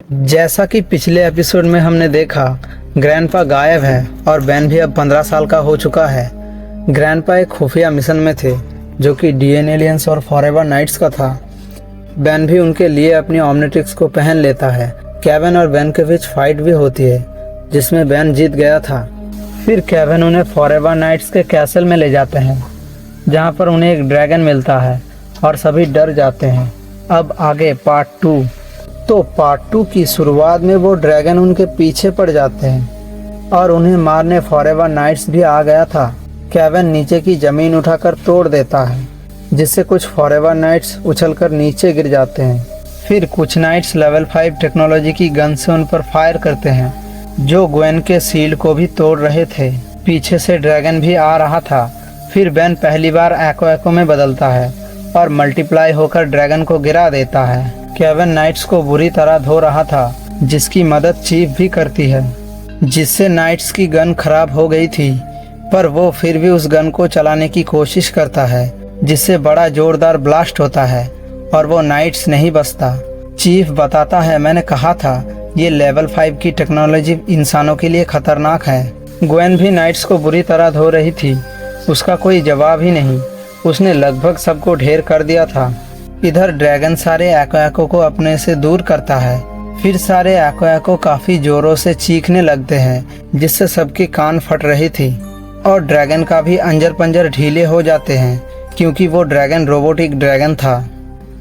जैसा कि पिछले एपिसोड में हमने देखा, ग्रैंडपा गायब है और बेन भी अब 15 साल का हो चुका है। ग्रैंडपा एक खुफिया मिशन में थे जो कि डीएन एलियंस और फॉरएवर नाइट्स का था। बेन भी उनके लिए अपनी ओमनिट्रिक्स को पहन लेता है। केविन और बेन के बीच फाइट भी होती है जिसमें बेन जीत गया था। फिर केविन उन्हें फॉरएवर नाइट्स के कैसल में ले जाते हैं जहां पर उन्हें एक ड्रैगन मिलता है और सभी डर जाते हैं। अब आगे पार्ट 2। तो पार्ट 2 की शुरुआत में वो ड्रैगन उनके पीछे पड़ जाते हैं और उन्हें मारने फॉरएवर नाइट्स भी आ गया था। केविन नीचे की जमीन उठाकर तोड़ देता है जिससे कुछ फॉरएवर नाइट्स उछलकर नीचे गिर जाते हैं। फिर कुछ नाइट्स लेवल 5 टेक्नोलॉजी की गन से उन पर फायर करते हैं जो ग्वेन के शील्ड को भी तोड़ रहे थे। पीछे से ड्रैगन भी आ रहा था। फिर बेन पहली बार एको में बदलता है और मल्टीप्लाई होकर ड्रैगन को गिरा देता है। केविन नाइट्स को बुरी तरह धो रहा था जिसकी मदद चीफ भी करती है, जिससे नाइट्स की गन खराब हो गई थी, पर वो फिर भी उस गन को चलाने की कोशिश करता है जिससे बड़ा जोरदार ब्लास्ट होता है और वो नाइट्स नहीं बचता। चीफ बताता है, मैंने कहा था ये लेवल 5 की टेक्नोलॉजी इंसानों के लिए खतरनाक है। ग्वेन भी नाइट्स को बुरी तरह धो रही थी। उसका कोई जवाब ही नहीं। उसने लगभग सबको ढेर कर दिया था। इधर ड्रैगन सारे एको को अपने से दूर करता है। फिर सारे एको काफी जोरों से चीखने लगते हैं जिससे सबके कान फट रही थी और ड्रैगन का भी अंजर पंजर ढीले हो जाते हैं क्योंकि वो ड्रैगन रोबोटिक ड्रैगन था।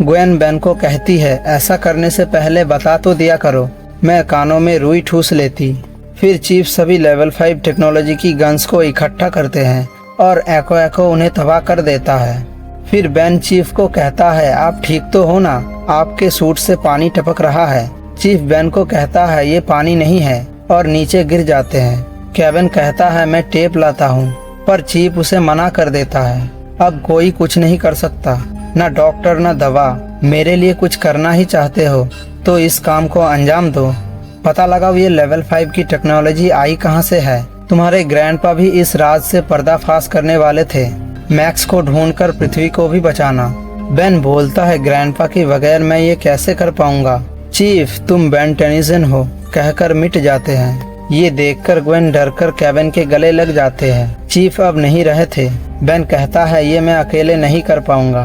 ग्वेन बेन को कहती है, ऐसा करने से पहले बता तो दिया करो, मैं कानों में रुई ठूस लेती। फिर चीफ सभी लेवल 5 टेक्नोलॉजी की गन्स को इकट्ठा करते हैं और एको उन्हें तबाह कर देता है। फिर बेन चीफ को कहता है, आप ठीक तो हो ना, आपके सूट से पानी टपक रहा है। चीफ बेन को कहता है, ये पानी नहीं है, और नीचे गिर जाते हैं। केविन कहता है, मैं टेप लाता हूँ, पर चीफ उसे मना कर देता है। अब कोई कुछ नहीं कर सकता, न डॉक्टर न दवा। मेरे लिए कुछ करना ही चाहते हो तो इस काम को अंजाम दो। पता लगाओ ये लेवल 5 की टेक्नोलॉजी आई कहाँ से है। तुम्हारे ग्रैंडपा भी इस राज से पर्दाफाश करने वाले थे। मैक्स को ढूंढकर पृथ्वी को भी बचाना। बेन बोलता है, ग्रैंडपा के बगैर मैं ये कैसे कर पाऊंगा। चीफ, तुम बेन टेनिसन हो, कहकर मिट जाते हैं। ये देखकर ग्वेन डरकर केविन के गले लग जाते हैं। चीफ अब नहीं रहे थे। बेन कहता है, ये मैं अकेले नहीं कर पाऊंगा।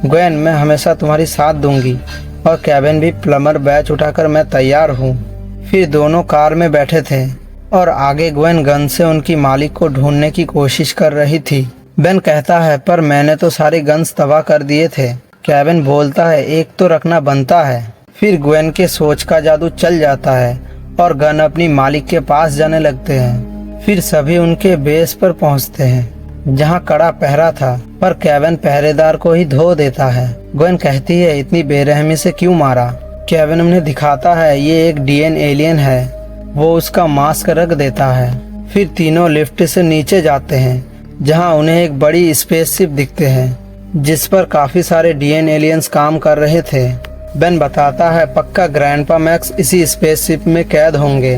ग्वेन, मैं हमेशा तुम्हारी साथ दूंगी। और केविन भी प्लम्बर बैच उठाकर, मैं तैयार हूँ। फिर दोनों कार में बैठे थे और आगे ग्वेन गन से उनकी मालिक को ढूंढने की कोशिश कर रही थी। बेन कहता है, पर मैंने तो सारे गन्स तबाह कर दिए थे। केविन बोलता है, एक तो रखना बनता है। फिर ग्वेन के सोच का जादू चल जाता है और गन अपनी मालिक के पास जाने लगते हैं। फिर सभी उनके बेस पर पहुंचते हैं जहां कड़ा पहरा था, पर केविन पहरेदार को ही धो देता है। ग्वेन कहती है, इतनी बेरहमी से क्यों मारा। केविन उन्हें दिखाता है, ये एक डीएन एलियन है। वो उसका मास्क रख देता है। फिर तीनों लिफ्ट से नीचे जाते हैं जहां उन्हें एक बड़ी स्पेसशिप दिखते हैं जिस पर काफी सारे डीएन एलियंस काम कर रहे थे। बेन बताता है, पक्का ग्रैंडपा मैक्स इसी स्पेसशिप में कैद होंगे।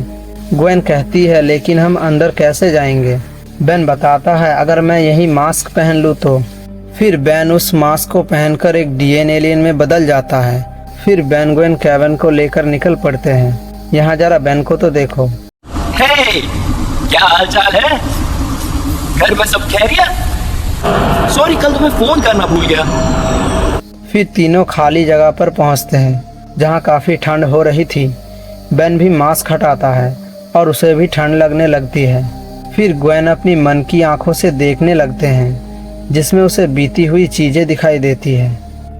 ग्वेन कहती है, लेकिन हम अंदर कैसे जाएंगे। बेन बताता है, अगर मैं यही मास्क पहन लूँ तो। फिर बेन उस मास्क को पहनकर एक डीएन एलियन में बदल जाता है। फिर बेन ग्वेन केविन को लेकर निकल पड़ते हैं। यहाँ जरा बेन को तो देखो। हे, क्या हाल चाल है? घर में सब खैरियत? सॉरी, कल तुम्हें फोन करना भूल गया। फिर तीनों खाली जगह पर पहुंचते हैं जहां काफी ठंड हो रही थी। बेन भी मास्क हटाता है और उसे भी ठंड लगने लगती है। फिर ग्वेन अपनी मन की आंखों से देखने लगते हैं जिसमें उसे बीती हुई चीजें दिखाई देती है।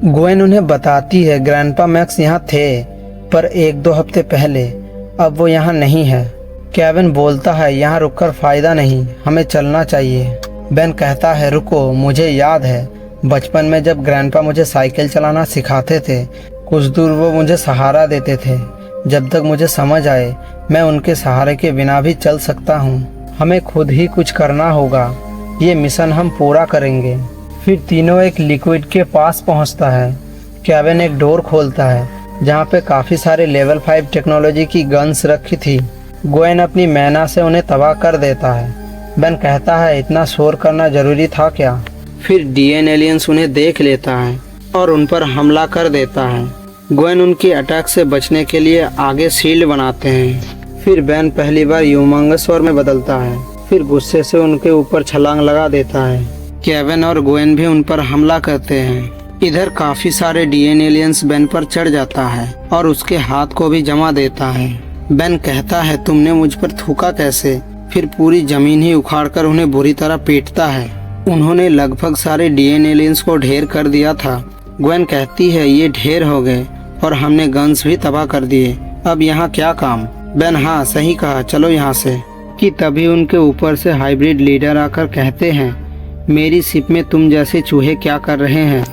ग्वेन उन्हें बताती है, ग्रैंडपा मैक्स यहाँ थे, पर 1-2 हफ्ते पहले। अब वो यहाँ नहीं है। केविन बोलता है, यहाँ रुककर फायदा नहीं, हमें चलना चाहिए। बेन कहता है, रुको, मुझे याद है बचपन में जब ग्रैंडपा मुझे साइकिल चलाना सिखाते थे, कुछ दूर वो मुझे सहारा देते थे। जब तक मुझे समझ आए मैं उनके सहारे के बिना भी चल सकता हूँ। हमें खुद ही कुछ करना होगा। ये मिशन हम पूरा करेंगे। फिर तीनों एक लिक्विड के पास पहुँचता है। केविन एक डोर खोलता है जहाँ पे काफ़ी सारे लेवल 5 टेक्नोलॉजी की गन्स रखी थी। ग्वेन अपनी मैना से उन्हें तबाह कर देता है। बेन कहता है, इतना शोर करना जरूरी था क्या। फिर डीएन एलियंस उन्हें देख लेता है और उन पर हमला कर देता है। ग्वेन उनकी अटैक से बचने के लिए आगे शील्ड बनाते हैं। फिर बेन पहली बार ह्यूमंगस स्वॉर्म में बदलता है, फिर गुस्से से उनके ऊपर छलांग लगा देता है। केविन और ग्वेन भी उन पर हमला करते हैं। इधर काफी सारे डीएनए एलियंस बेन पर चढ़ जाता है और उसके हाथ को भी जमा देता है। बेन कहता है, तुमने मुझ पर थूका कैसे? फिर पूरी जमीन ही उखाड़कर उन्हें बुरी तरह पीटता है। उन्होंने लगभग सारे डीएनए एलियंस को ढेर कर दिया था। ग्वेन कहती है, ये ढेर हो गए और हमने गन्स भी तबाह कर दिए, अब यहाँ क्या काम? बेन, हाँ सही कहा, चलो यहाँ से। कि तभी उनके ऊपर से हाइब्रिड लीडर आकर कहते हैं, मेरी शिप में तुम जैसे चूहे क्या कर रहे हैं?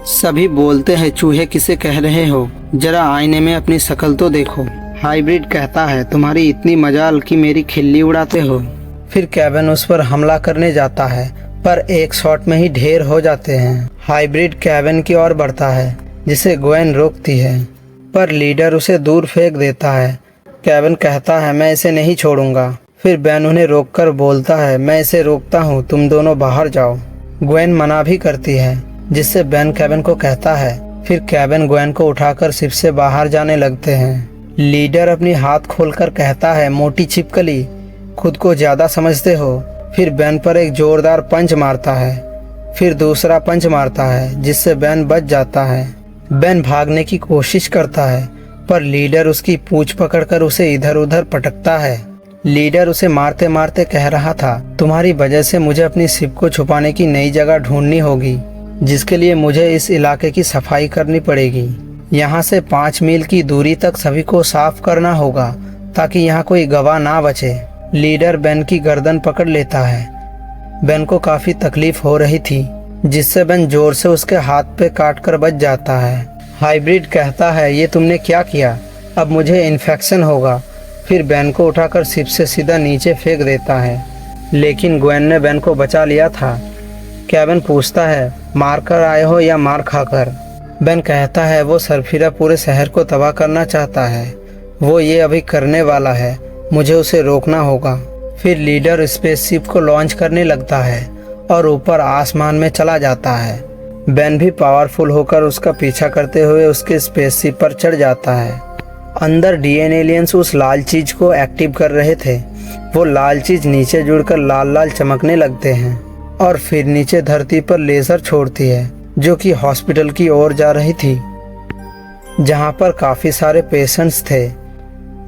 सभी बोलते हैं, चूहे किसे कह रहे हो? जरा आईने में अपनी शक्ल तो देखो। हाइब्रिड कहता है, तुम्हारी इतनी मजाल कि मेरी खिल्ली उड़ाते हो। फिर केविन उस पर हमला करने जाता है, पर एक शॉट में ही ढेर हो जाते हैं। हाइब्रिड केविन की ओर बढ़ता है, जिसे ग्वेन रोकती है, पर लीडर उसे दूर फेंक देता है। केविन कहता है, मैं इसे नहीं छोड़ूंगा। फिर बेन उन्हें रोककर बोलता है, मैं इसे रोकता हूँ, तुम दोनों बाहर जाओ। ग्वेन मना भी करती है, जिससे बेन केविन को कहता है। फिर केविन ग्वेन को उठाकर शिप से बाहर जाने लगते हैं। लीडर अपनी हाथ खोलकर कहता है, मोटी छिपकली, खुद को ज्यादा समझते हो। फिर बेन पर एक जोरदार पंच मारता है, फिर दूसरा पंच मारता है, जिससे बेन बच जाता है। बेन भागने की कोशिश करता है, पर लीडर उसकी पूंछ पकड़कर उसे इधर उधर पटकता है। लीडर उसे मारते मारते कह रहा था, तुम्हारी वजह से मुझे अपनी शिप को छुपाने की नई जगह ढूंढनी होगी, जिसके लिए मुझे इस इलाके की सफाई करनी पड़ेगी। यहाँ से 5 मील की दूरी तक सभी को साफ करना होगा, ताकि यहाँ कोई गवाह ना बचे। लीडर बेन की गर्दन पकड़ लेता है। बेन को काफी तकलीफ हो रही थी, जिससे बेन जोर से उसके हाथ पे काट कर बच जाता है। हाइब्रिड कहता है, ये तुमने क्या किया? अब मुझे इन्फेक्शन होगा। फिर बेन को उठाकर शिप से सीधा नीचे फेंक देता है, लेकिन ग्वेन ने बेन को बचा लिया था। केविन पूछता है, मार कर आए हो या मार खाकर? बेन कहता है, वो सरफिरा पूरे शहर को तबाह करना चाहता है, वो ये अभी करने वाला है, मुझे उसे रोकना होगा। फिर लीडर स्पेसशिप को लॉन्च करने लगता है और ऊपर आसमान में चला जाता है। बेन भी पावरफुल होकर उसका पीछा करते हुए उसके स्पेसशिप पर चढ़ जाता है। अंदर डीएनए एलियंस उस लाल चीज को एक्टिव कर रहे थे। वो लाल चीज नीचे जुड़कर लाल लाल चमकने लगते हैं और फिर नीचे धरती पर लेजर छोड़ती है, जो कि हॉस्पिटल की ओर जा रही थी, जहां पर काफी सारे पेशेंट्स थे।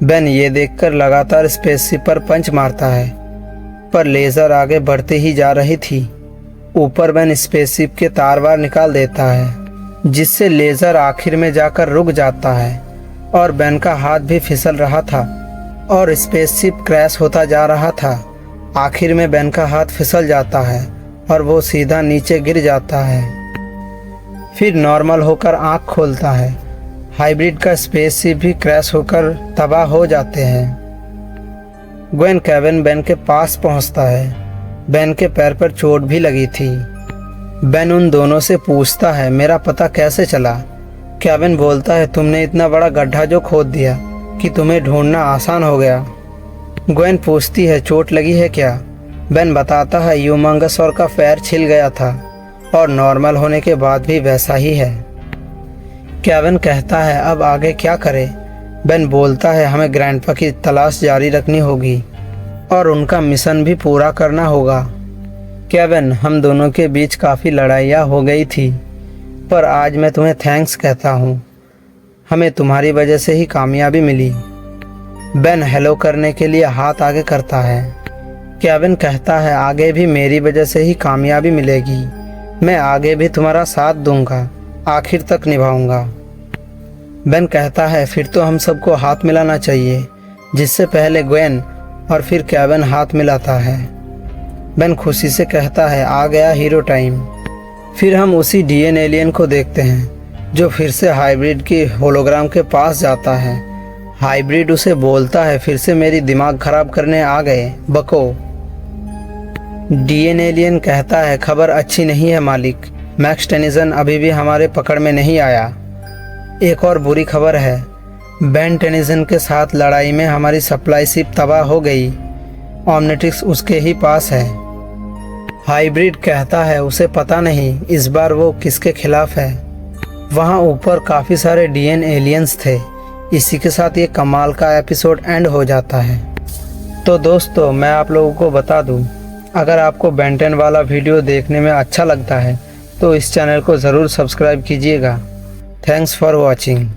बेन ये देखकर लगातार स्पेसशिप पर पंच मारता है, पर लेजर आगे बढ़ते ही जा रही थी। ऊपर बेन स्पेसशिप के तार वार निकाल देता है, जिससे लेजर आखिर में जाकर रुक जाता है और बेन का हाथ भी फिसल रहा था और स्पेसशिप क्रैश होता जा रहा था। आखिर में बेन का हाथ फिसल जाता है और वो सीधा नीचे गिर जाता है। फिर नॉर्मल होकर आंख खोलता है। हाइब्रिड का स्पेसशिप भी क्रैश होकर तबाह हो जाते हैं। ग्वेन केविन बेन के पास पहुंचता है। बेन के पैर पर चोट भी लगी थी। बेन उन दोनों से पूछता है, मेरा पता कैसे चला? केविन बोलता है, तुमने इतना बड़ा गड्ढा जो खोद दिया कि तुम्हें ढूंढना आसान हो गया। ग्वेन पूछती है, चोट लगी है क्या? बेन बताता है, ह्यूमंगस स्वॉर्म का पैर छिल गया था और नॉर्मल होने के बाद भी वैसा ही है। केविन कहता है, अब आगे क्या करें? बेन बोलता है, हमें ग्रैंडपा की तलाश जारी रखनी होगी और उनका मिशन भी पूरा करना होगा। केविन, हम दोनों के बीच काफ़ी लड़ाइयाँ हो गई थी, पर आज मैं तुम्हें थैंक्स कहता हूँ, हमें तुम्हारी वजह से ही कामयाबी मिली। बेन हेलो करने के लिए हाथ आगे करता है। केविन कहता है, आगे भी मेरी वजह से ही कामयाबी मिलेगी, मैं आगे भी तुम्हारा साथ दूंगा, आखिर तक निभाऊंगा। बेन कहता है, फिर तो हम सबको हाथ मिलाना चाहिए, जिससे पहले ग्वेन और फिर केविन हाथ मिलाता है। बेन खुशी से कहता है, आ गया हीरो टाइम। फिर हम उसी डीएनए एलियन को देखते हैं, जो फिर से हाइब्रिड की होलोग्राम के पास जाता है। हाइब्रिड उसे बोलता है, फिर से मेरी दिमाग खराब करने आ गए, बको। डीएनए एलियन कहता है, खबर अच्छी नहीं है मालिक, मैक्स टेनिसन अभी भी हमारे पकड़ में नहीं आया। एक और बुरी खबर है, बेन टेनिसन के साथ लड़ाई में हमारी सप्लाई शिप तबाह हो गई, ओमनिट्रिक्स उसके ही पास है। हाइब्रिड कहता है, उसे पता नहीं इस बार वो किसके खिलाफ है, वहाँ ऊपर काफ़ी सारे डीएन एलियंस थे। इसी के साथ ये कमाल का एपिसोड एंड हो जाता है। तो दोस्तों मैं आप लोगों को बता दूं, अगर आपको बेन 10 वाला वीडियो देखने में अच्छा लगता है तो इस चैनल को ज़रूर सब्सक्राइब कीजिएगा। Thanks for watching.